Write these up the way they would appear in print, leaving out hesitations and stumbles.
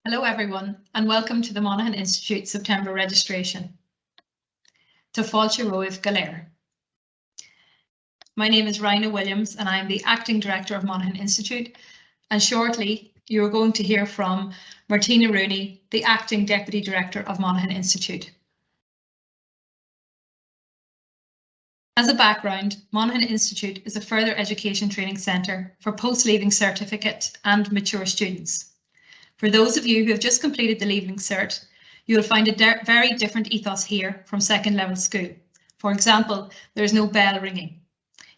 Hello everyone and welcome to the Monaghan Institute September registration. To Fáilte Roimh Galéir. My name is Rhina Williams and I am the Acting Director of Monaghan Institute, and shortly you are going to hear from Martina Rooney, the Acting Deputy Director of Monaghan Institute. As a background, Monaghan Institute is a further education training centre for post-leaving certificate and mature students. For those of you who have just completed the Leaving Cert, you will find a very different ethos here from second level school. For example, there is no bell ringing.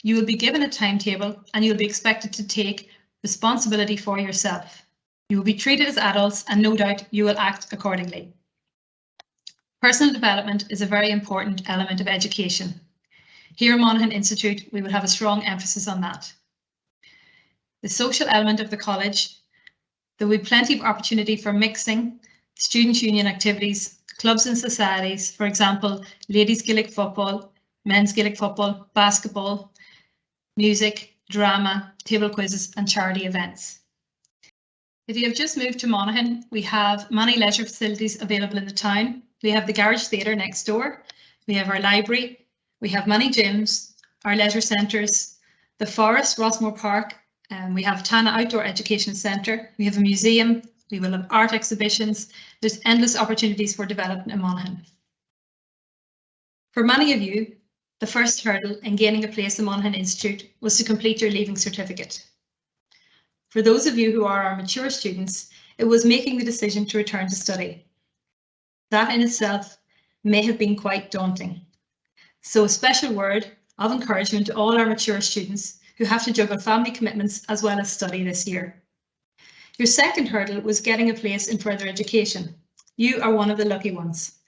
You will be given a timetable and you will be expected to take responsibility for yourself. You will be treated as adults and no doubt you will act accordingly. Personal development is a very important element of education. Here at Monaghan Institute, we will have a strong emphasis on that. The social element of the college. There will be plenty of opportunity for mixing student union activities, clubs and societies, for example, ladies Gaelic football, men's Gaelic football, basketball, music, drama, table quizzes and charity events. If you have just moved to Monaghan, we have many leisure facilities available in the town. We have the Garage Theatre next door, we have our library, we have many gyms, our leisure centres, the Forest, Rossmore Park, we have Tana Outdoor Education Centre, we have a museum, we will have art exhibitions. There's endless opportunities for development in Monaghan. For many of you, the first hurdle in gaining a place in Monaghan Institute was to complete your Leaving Certificate. For those of you who are our mature students, it was making the decision to return to study. That in itself may have been quite daunting. So a special word of encouragement to all our mature students who have to juggle family commitments as well as study this year. Your second hurdle was getting a place in further education. You are one of the lucky ones.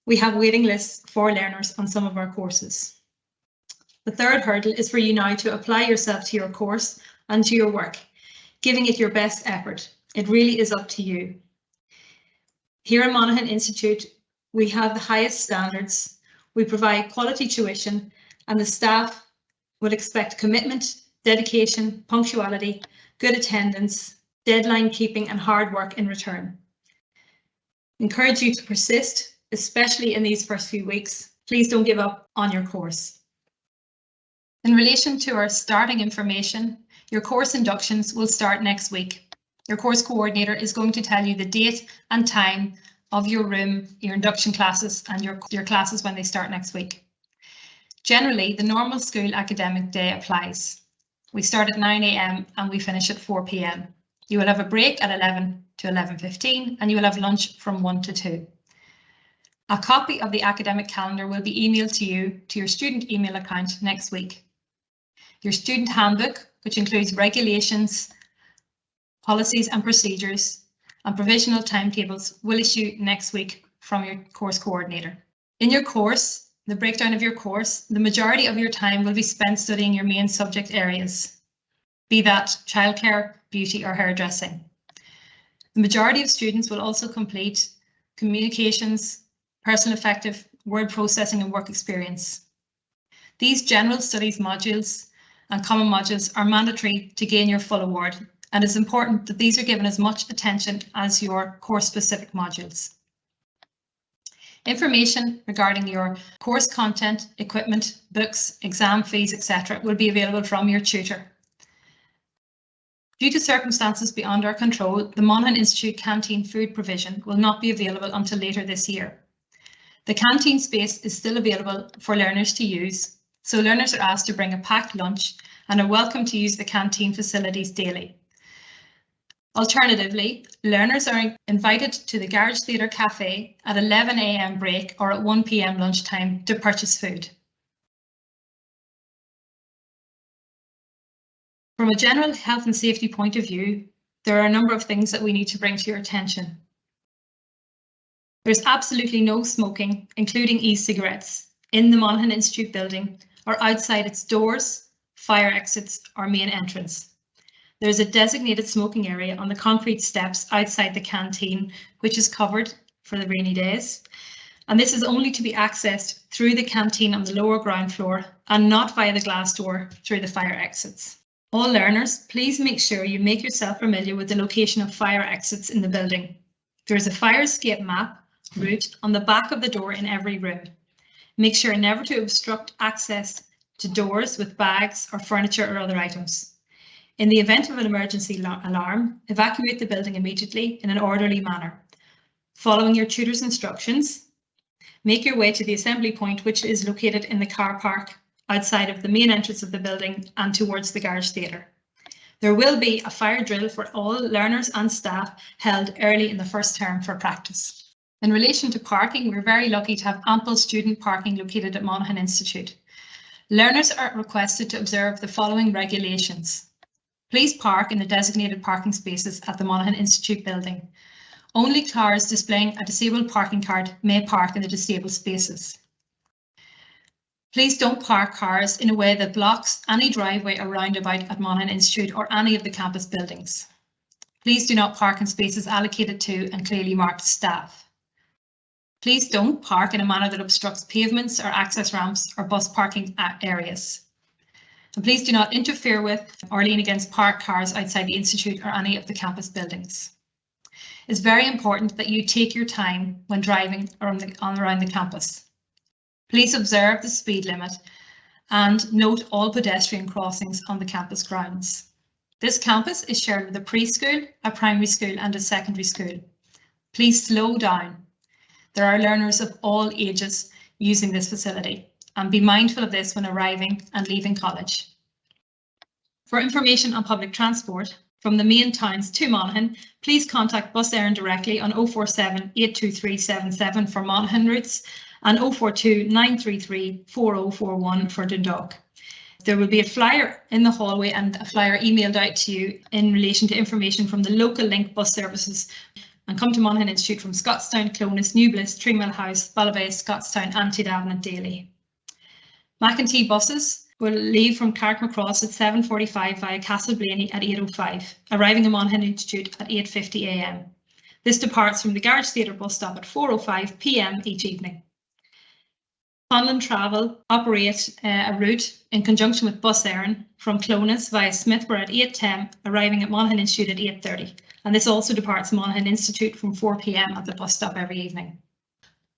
We have waiting lists for learners on some of our courses. The third hurdle is for you now to apply yourself to your course and to your work, giving it your best effort. It really is up to you. Here at Monaghan Institute, we have the highest standards. We provide quality tuition and the staff will expect commitment, dedication, punctuality, good attendance, deadline keeping and hard work in return. Encourage you to persist, especially in these first few weeks. Please don't give up on your course. In relation to our starting information, your course inductions will start next week. Your course coordinator is going to tell you the date and time of your room, your induction classes and your classes when they start next week. Generally, the normal school academic day applies. We start at 9 AM and we finish at 4 PM. You will have a break at 11 to 11:15 and you will have lunch from 1 to 2. A copy of the academic calendar will be emailed to you to your student email account next week. Your student handbook, which includes regulations, policies and procedures, and provisional timetables, will issue next week from your course coordinator. In your course, the breakdown of your course, the majority of your time will be spent studying your main subject areas, be that childcare, beauty or hairdressing. The majority of students will also complete communications, personal effective, word processing and work experience. These general studies modules and common modules are mandatory to gain your full award, and it's important that these are given as much attention as your course-specific modules. Information regarding your course content, equipment, books, exam fees, etc. will be available from your tutor. Due to circumstances beyond our control, the Monaghan Institute canteen food provision will not be available until later this year. The canteen space is still available for learners to use, so learners are asked to bring a packed lunch and are welcome to use the canteen facilities daily. Alternatively, learners are invited to the Garage Theatre Cafe at 11 AM break or at 1 PM lunchtime to purchase food. From a general health and safety point of view, there are a number of things that we need to bring to your attention. There's absolutely no smoking, including e-cigarettes, in the Monaghan Institute building or outside its doors, fire exits or main entrance. There's a designated smoking area on the concrete steps outside the canteen, which is covered for the rainy days. And this is only to be accessed through the canteen on the lower ground floor and not via the glass door through the fire exits. All learners, please make sure you make yourself familiar with the location of fire exits in the building. There is a fire escape map route on the back of the door in every room. Make sure never to obstruct access to doors with bags or furniture or other items. In the event of an emergency alarm, evacuate the building immediately in an orderly manner. Following your tutor's instructions, make your way to the assembly point, which is located in the car park outside of the main entrance of the building and towards the garage theatre. There will be a fire drill for all learners and staff held early in the first term for practice. In relation to parking, we're very lucky to have ample student parking located at Monaghan Institute. Learners are requested to observe the following regulations. Please park in the designated parking spaces at the Monaghan Institute building. Only cars displaying a disabled parking card may park in the disabled spaces. Please don't park cars in a way that blocks any driveway or roundabout at Monaghan Institute or any of the campus buildings. Please do not park in spaces allocated to and clearly marked staff. Please don't park in a manner that obstructs pavements or access ramps or bus parking areas. And please do not interfere with or lean against parked cars outside the Institute or any of the campus buildings. It's very important that you take your time when driving around the campus. Please observe the speed limit and note all pedestrian crossings on the campus grounds. This campus is shared with a preschool, a primary school and a secondary school. Please slow down. There are learners of all ages using this facility, and be mindful of this when arriving and leaving college. For information on public transport from the main towns to Monaghan, please contact Bus Éireann directly on 047 823 77 for Monaghan routes and 042 933 4041 for Dundalk. There will be a flyer in the hallway and a flyer emailed out to you in relation to information from the local link bus services, and come to Monaghan Institute from Scottstown, Clones, New Bliss, Three Mile House, Ballabay, Scottstown and Davenant daily. McEntee buses will leave from Carrickmacross at 7:45 via Castleblaney at 8:05, arriving in Monaghan Institute at 8:50 AM. This departs from the Garage Theatre bus stop at 4:05 PM each evening. Conlon Travel operate a route in conjunction with Bus Éireann from Clones via Smithborough at 8:10, arriving at Monaghan Institute at 8:30. And this also departs Monaghan Institute from 4 PM at the bus stop every evening.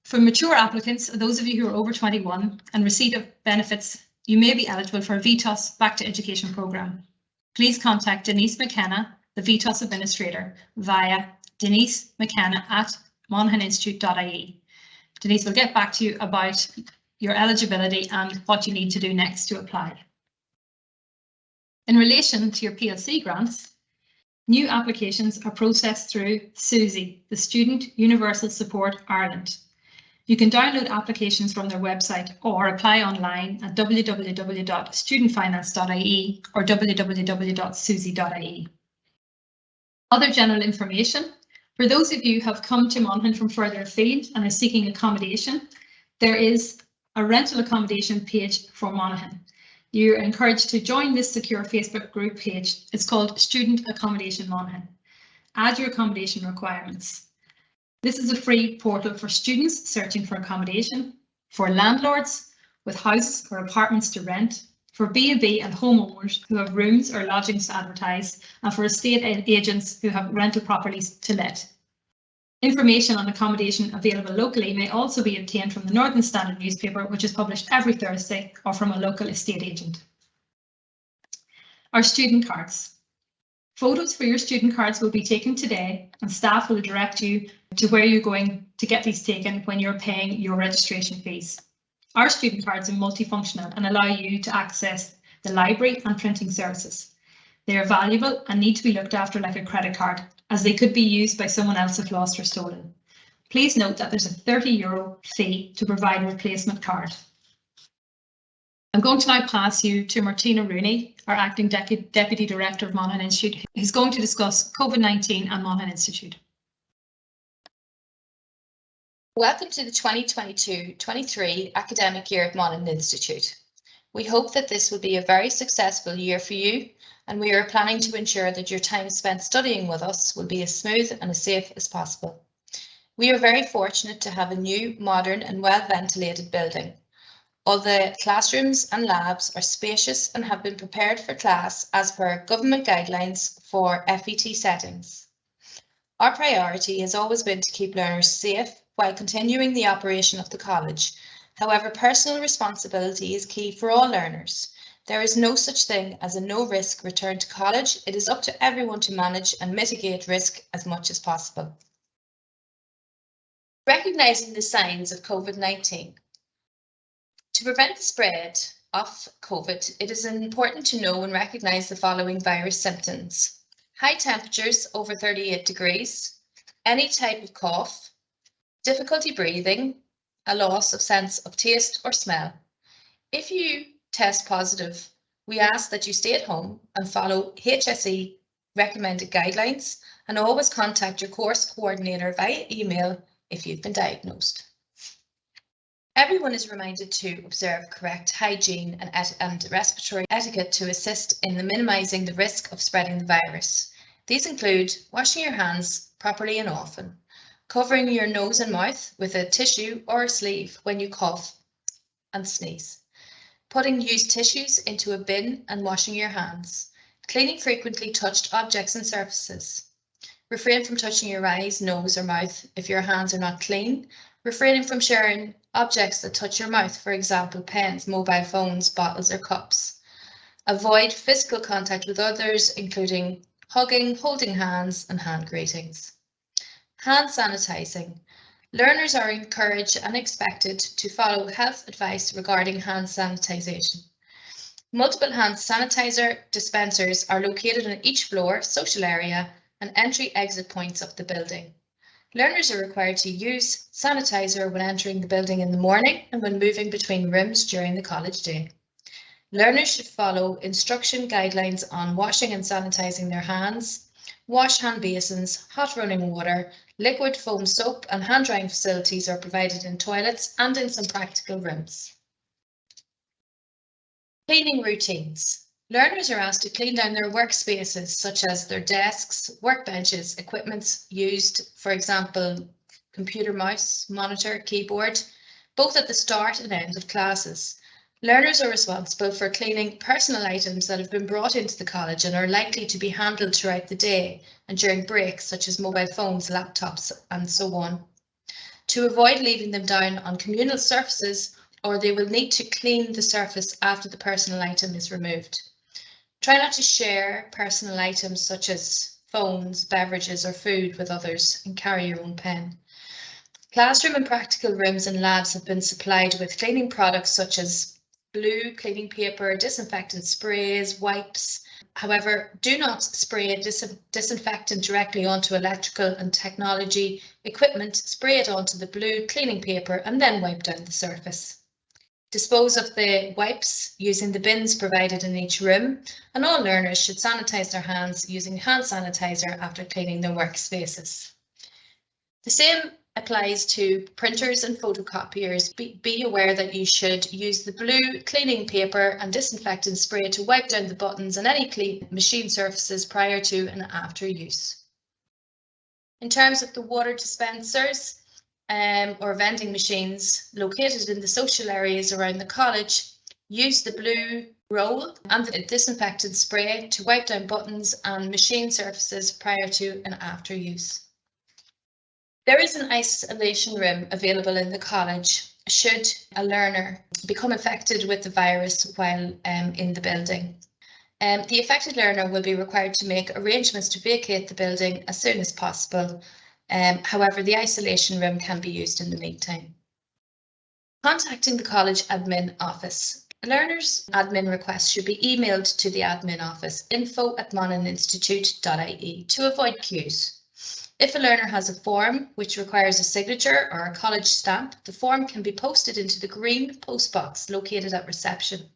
For mature applicants, those of you who are over 21 and receipt of benefits, you may be eligible for a VTOS Back to Education programme. Please contact Denise McKenna, the VTOS administrator, via denisemckenna@monaghaninstitute.ie. Denise will get back to you about your eligibility and what you need to do next to apply. In relation to your PLC grants, new applications are processed through SUSI, the Student Universal Support Ireland. You can download applications from their website or apply online at www.studentfinance.ie or www.susi.ie. Other general information. For those of you who have come to Monaghan from further afield and are seeking accommodation, there is a rental accommodation page for Monaghan. You're encouraged to join this secure Facebook group page. It's called Student Accommodation Monaghan. Add your accommodation requirements. This is a free portal for students searching for accommodation, for landlords with houses or apartments to rent, for B&B and homeowners who have rooms or lodgings to advertise, and for estate agents who have rental properties to let. Information on accommodation available locally may also be obtained from the Northern Standard newspaper, which is published every Thursday, or from a local estate agent. Our student cards. Photos for your student cards will be taken today, and staff will direct you to where you're going to get these taken when you're paying your registration fees. Our student cards are multifunctional and allow you to access the library and printing services. They are valuable and need to be looked after like a credit card, as they could be used by someone else if lost or stolen. Please note that there's a €30 fee to provide a replacement card. I'm going to now pass you to Martina Rooney, our Acting Deputy Director of Monaghan Institute, who's going to discuss COVID-19 and Monaghan Institute. Welcome to the 2022-23 academic year at Monaghan Institute. We hope that this will be a very successful year for you, and we are planning to ensure that your time spent studying with us will be as smooth and as safe as possible. We are very fortunate to have a new, modern and well-ventilated building. All the classrooms and labs are spacious and have been prepared for class as per government guidelines for FET settings. Our priority has always been to keep learners safe while continuing the operation of the college. However, personal responsibility is key for all learners. There is no such thing as a no-risk return to college. It is up to everyone to manage and mitigate risk as much as possible. Recognising the signs of COVID-19. To prevent the spread of COVID, it is important to know and recognise the following virus symptoms: high temperatures over 38 degrees, any type of cough, difficulty breathing, a loss of sense of taste or smell. If you test positive, we ask that you stay at home and follow HSE recommended guidelines, and always contact your course coordinator via email if you've been diagnosed. Everyone is reminded to observe correct hygiene and respiratory etiquette to assist in minimising the risk of spreading the virus. These include washing your hands properly and often, covering your nose and mouth with a tissue or a sleeve when you cough and sneeze, putting used tissues into a bin and washing your hands, cleaning frequently touched objects and surfaces. Refrain from touching your eyes, nose or mouth if your hands are not clean. Refraining from sharing objects that touch your mouth, for example, pens, mobile phones, bottles or cups. Avoid physical contact with others, including hugging, holding hands and hand greetings. Hand sanitising. Learners are encouraged and expected to follow health advice regarding hand sanitisation. Multiple hand sanitizer dispensers are located on each floor, social area and entry-exit points of the building. Learners are required to use sanitizer when entering the building in the morning and when moving between rooms during the college day. Learners should follow instruction guidelines on washing and sanitising their hands. Wash hand basins, hot running water, liquid foam soap and hand drying facilities are provided in toilets and in some practical rooms. Cleaning routines. Learners are asked to clean down their workspaces, such as their desks, workbenches, equipment used, for example, computer mouse, monitor, keyboard, both at the start and end of classes. Learners are responsible for cleaning personal items that have been brought into the college and are likely to be handled throughout the day and during breaks, such as mobile phones, laptops, and so on. To avoid leaving them down on communal surfaces, or they will need to clean the surface after the personal item is removed. Try not to share personal items such as phones, beverages or food with others, and carry your own pen. Classroom and practical rooms and labs have been supplied with cleaning products such as blue cleaning paper, disinfectant sprays, wipes. However, do not spray disinfectant directly onto electrical and technology equipment. Spray it onto the blue cleaning paper and then wipe down the surface. Dispose of the wipes using the bins provided in each room, and all learners should sanitize their hands using hand sanitizer after cleaning their workspaces. The same applies to printers and photocopiers. Be aware that you should use the blue cleaning paper and disinfectant spray to wipe down the buttons and any clean machine surfaces prior to and after use. In terms of the water dispensers, or vending machines located in the social areas around the college, use the blue roll and the disinfectant spray to wipe down buttons and machine surfaces prior to and after use. There is an isolation room available in the college should a learner become infected with the virus while in the building. The affected learner will be required to make arrangements to vacate the building as soon as possible. However, the isolation room can be used in the meantime. Contacting the college admin office. Learners' admin requests should be emailed to the admin office, info@monaghaninstitute.ie, to avoid queues. If a learner has a form which requires a signature or a college stamp, the form can be posted into the green postbox located at reception.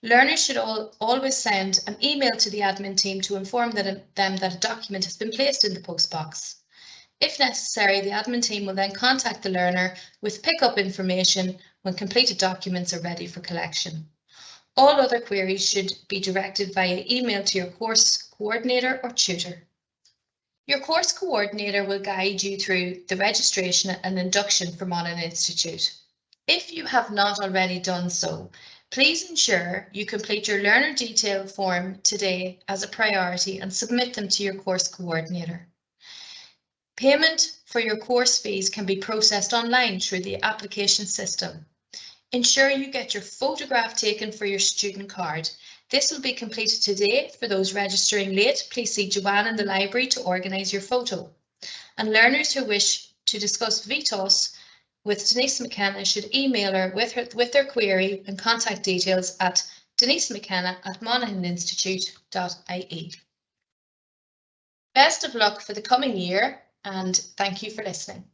Learners should always send an email to the admin team to inform them that a document has been placed in the postbox. If necessary, the admin team will then contact the learner with pickup information when completed documents are ready for collection. All other queries should be directed via email to your course coordinator or tutor. Your course coordinator will guide you through the registration and induction for Monaghan Institute. If you have not already done so, please ensure you complete your learner detail form today as a priority and submit them to your course coordinator. Payment for your course fees can be processed online through the application system. Ensure you get your photograph taken for your student card. This will be completed today. For those registering late, please see Joanne in the library to organise your photo. And learners who wish to discuss VTOS with Denise McKenna should email her with their query and contact details at denisemckenna@monaghaninstitute.ie. Best of luck for the coming year and thank you for listening.